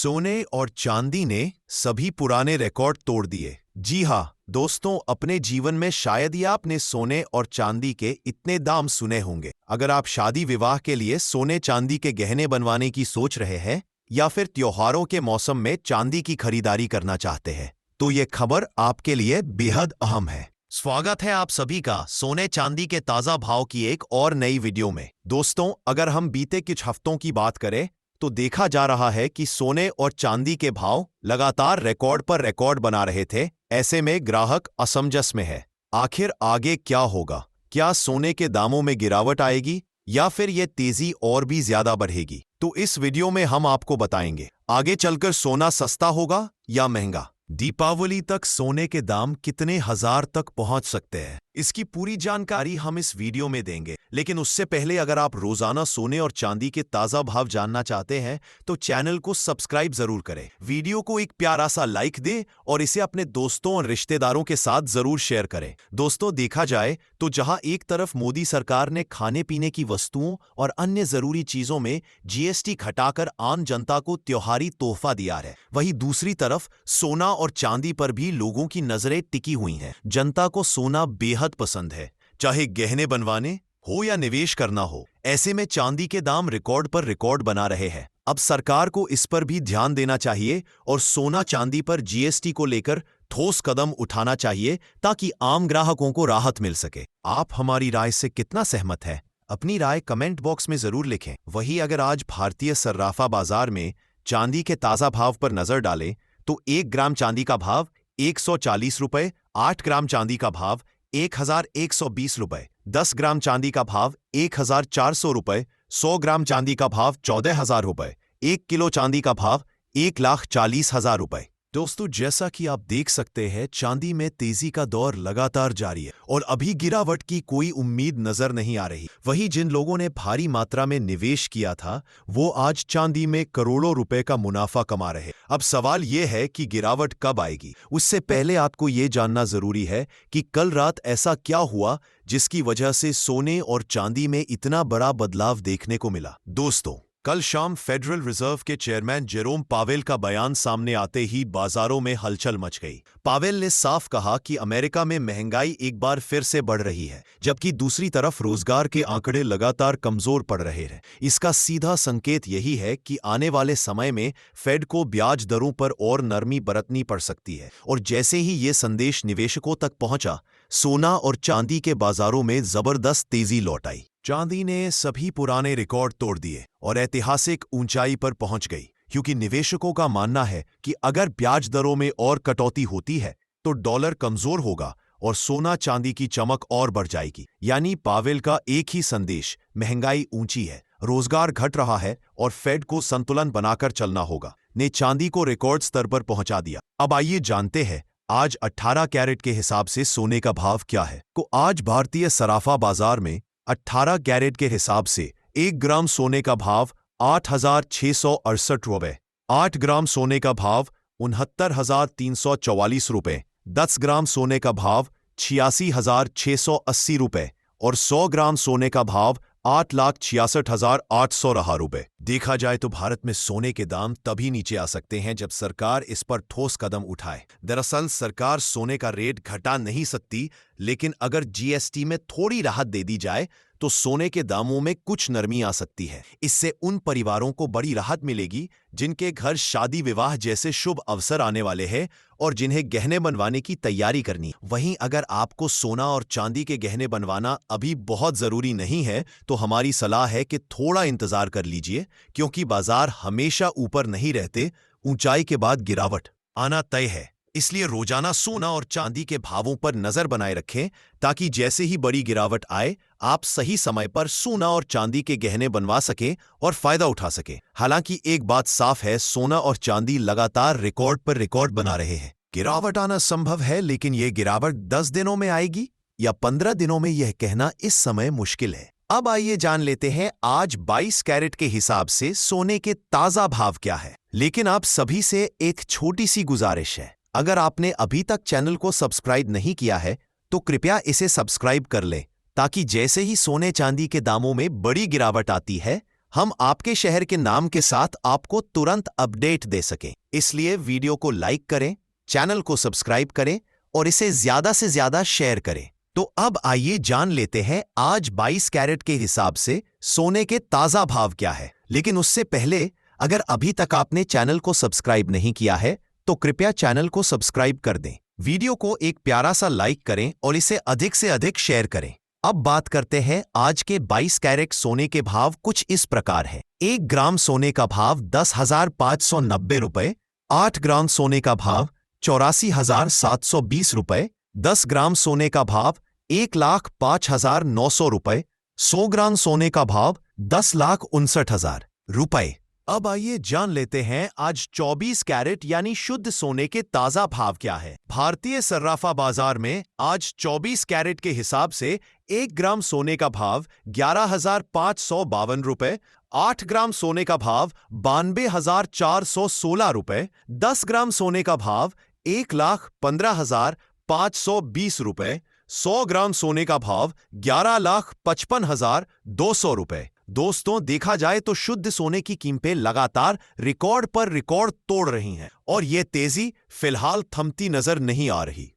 सोने और चांदी ने सभी पुराने रिकॉर्ड तोड़ दिए। जी हाँ दोस्तों, अपने जीवन में शायद ही आपने सोने और चांदी के इतने दाम सुने होंगे। अगर आप शादी विवाह के लिए सोने चांदी के गहने बनवाने की सोच रहे हैं या फिर त्योहारों के मौसम में चांदी की खरीदारी करना चाहते हैं, तो ये खबर आपके लिए बेहद अहम है। स्वागत है आप सभी का सोने चांदी के ताजा भाव की एक और नई वीडियो में। दोस्तों, अगर हम बीते कुछ हफ्तों की बात करें तो देखा जा रहा है कि सोने और चांदी के भाव लगातार रिकॉर्ड पर रिकॉर्ड बना रहे थे। ऐसे में ग्राहक असमंजस में है। आखिर आगे क्या होगा? क्या सोने के दामों में गिरावट आएगी या फिर ये तेजी और भी ज्यादा बढ़ेगी? तो इस वीडियो में हम आपको बताएंगे आगे चलकर सोना सस्ता होगा या महंगा। दीपावली तक सोने के दाम कितने हजार तक पहुंच सकते हैं, इसकी पूरी जानकारी हम इस वीडियो में देंगे। लेकिन उससे पहले अगर आप रोजाना सोने और चांदी के ताजा भाव जानना चाहते हैं तो चैनल को सब्सक्राइब जरूर करें, वीडियो को एक प्यारा सा लाइक दें और इसे अपने दोस्तों और रिश्तेदारों के साथ जरूर शेयर करें। दोस्तों, देखा जाए तो जहां एक तरफ मोदी सरकार ने खाने पीने की वस्तुओं और अन्य जरूरी चीजों में जीएसटी घटाकर आम जनता को त्योहारी तोहफा दिया है, वहीं दूसरी तरफ सोना और चांदी पर भी लोगों की नजरें टिकी हुई हैं। जनता को सोना बेहद पसंद है, चाहे गहने बनवाने हो या निवेश करना हो। ऐसे में चांदी के दाम रिकॉर्ड पर रिकॉर्ड बना रहे हैं। अब सरकार को इस पर भी ध्यान देना चाहिए और सोना चांदी पर जीएसटी को लेकर ठोस कदम उठाना चाहिए ताकि आम ग्राहकों को राहत मिल सके। आप हमारी राय से कितना सहमत है? अपनी राय कमेंट बॉक्स में जरूर लिखें। वहीं अगर आज भारतीय सर्राफा बाजार में चांदी के ताजा भाव पर नजर डालें तो 1 ग्राम चांदी का भाव 140 रुपए, 8 ग्राम चांदी का भाव 1120 रुपए, 10 ग्राम चांदी का भाव 1400 रुपए, 100 ग्राम चांदी का भाव 14,000 रुपए, 1 किलो चांदी का भाव 1,40,000 रुपए। दोस्तों, जैसा कि आप देख सकते हैं, चांदी में तेजी का दौर लगातार जारी है और अभी गिरावट की कोई उम्मीद नजर नहीं आ रही। वहीं जिन लोगों ने भारी मात्रा में निवेश किया था वो आज चांदी में करोड़ों रुपए का मुनाफा कमा रहे। अब सवाल यह है कि गिरावट कब आएगी। उससे पहले आपको ये जानना जरूरी है कि कल रात ऐसा क्या हुआ जिसकी वजह से सोने और चांदी में इतना बड़ा बदलाव देखने को मिला। दोस्तों, कल शाम फेडरल रिजर्व के चेयरमैन जेरोम पावेल का बयान सामने आते ही बाजारों में हलचल मच गई। पावेल ने साफ कहा कि अमेरिका में महंगाई एक बार फिर से बढ़ रही है, जबकि दूसरी तरफ रोजगार के आंकड़े लगातार कमजोर पड़ रहे हैं। इसका सीधा संकेत यही है कि आने वाले समय में फेड को ब्याज दरों पर और नरमी बरतनी पड़ सकती है। और जैसे ही ये संदेश निवेशकों तक पहुंचा, सोना और चांदी के बाजारों में जबरदस्त तेजी लौट आई। चांदी ने सभी पुराने रिकॉर्ड तोड़ दिए और ऐतिहासिक ऊंचाई पर पहुंच गई, क्योंकि निवेशकों का मानना है कि अगर ब्याज दरों में और कटौती होती है तो डॉलर कमजोर होगा और सोना चांदी की चमक और बढ़ जाएगी। यानी पावेल का एक ही संदेश, महंगाई ऊंची है, रोजगार घट रहा है और फेड को संतुलन बनाकर चलना होगा, ने चांदी को रिकॉर्ड स्तर पर पहुंचा दिया। अब आइए जानते हैं आज 18 कैरेट के हिसाब से सोने का भाव क्या है। तो आज भारतीय सराफा बाजार में 18 कैरेट के हिसाब से 1 ग्राम सोने का भाव 8,668 रुपए, 8 ग्राम सोने का भाव 69,344 रुपए, 10 ग्राम सोने का भाव 86,680 रुपए और 100 ग्राम सोने का भाव 8,66,800 रहा रुपए। देखा जाए तो भारत में सोने के दाम तभी नीचे आ सकते हैं जब सरकार इस पर ठोस कदम उठाए। दरअसल सरकार सोने का रेट घटा नहीं सकती, लेकिन अगर जीएसटी में थोड़ी राहत दे दी जाए तो सोने के दामों में कुछ नरमी आ सकती है। इससे उन परिवारों को बड़ी राहत मिलेगी जिनके घर शादी विवाह जैसे शुभ अवसर आने वाले हैं और जिन्हें गहने बनवाने की तैयारी करनी। वहीं अगर आपको सोना और चांदी के गहने बनवाना अभी बहुत जरूरी नहीं है तो हमारी सलाह है कि थोड़ा इंतजार कर लीजिए, क्योंकि बाजार हमेशा ऊपर नहीं रहते, ऊंचाई के बाद गिरावट आना तय है। इसलिए रोजाना सोना और चांदी के भावों पर नजर बनाए रखें ताकि जैसे ही बड़ी गिरावट आए आप सही समय पर सोना और चांदी के गहने बनवा सकें और फायदा उठा सकें। हालांकि एक बात साफ है, सोना और चांदी लगातार रिकॉर्ड पर रिकॉर्ड बना रहे हैं। गिरावट आना संभव है, लेकिन यह गिरावट 10 दिनों में आएगी या 15 दिनों में, यह कहना इस समय मुश्किल है। अब आइए जान लेते हैं आज 22 कैरेट के हिसाब से सोने के ताजा भाव क्या है। लेकिन आप सभी से एक छोटी सी गुजारिश है, अगर आपने अभी तक चैनल को सब्सक्राइब नहीं किया है तो कृपया इसे सब्सक्राइब कर लें, ताकि जैसे ही सोने चांदी के दामों में बड़ी गिरावट आती है हम आपके शहर के नाम के साथ आपको तुरंत अपडेट दे सकें। इसलिए वीडियो को लाइक करें, चैनल को सब्सक्राइब करें और इसे ज्यादा से ज्यादा शेयर करें। तो अब आइए जान लेते हैं आज 22 कैरेट के हिसाब से सोने के ताजा भाव क्या है। लेकिन उससे पहले अगर अभी तक आपने चैनल को सब्सक्राइब नहीं किया है तो कृपया चैनल को सब्सक्राइब कर दें, वीडियो को एक प्यारा सा लाइक करें और इसे अधिक से अधिक शेयर करें। अब बात करते हैं आज के 22 कैरेट सोने के भाव कुछ इस प्रकार है। 1 ग्राम सोने का भाव 10,590 रुपए, 8 ग्राम सोने का भाव 84,720 रुपए, 10 ग्राम सोने का भाव 1,05,900 रुपए, 100 ग्राम सोने का भाव 10,59,000 रुपए। अब आइए जान लेते हैं आज 24 कैरेट यानी शुद्ध सोने के ताजा भाव क्या है। भारतीय सर्राफा बाजार में आज 24 कैरेट के हिसाब से 1 ग्राम सोने का भाव 11,552 रुपए, 8 ग्राम सोने का भाव 92,416 रुपए, 10 ग्राम सोने का भाव 1,15,520 रुपए, 100 ग्राम सोने का भाव 11,55,200 रुपए। दोस्तों, देखा जाए तो शुद्ध सोने की कीमतें लगातार रिकॉर्ड पर रिकॉर्ड तोड़ रही हैं और ये तेजी फिलहाल थमती नजर नहीं आ रही।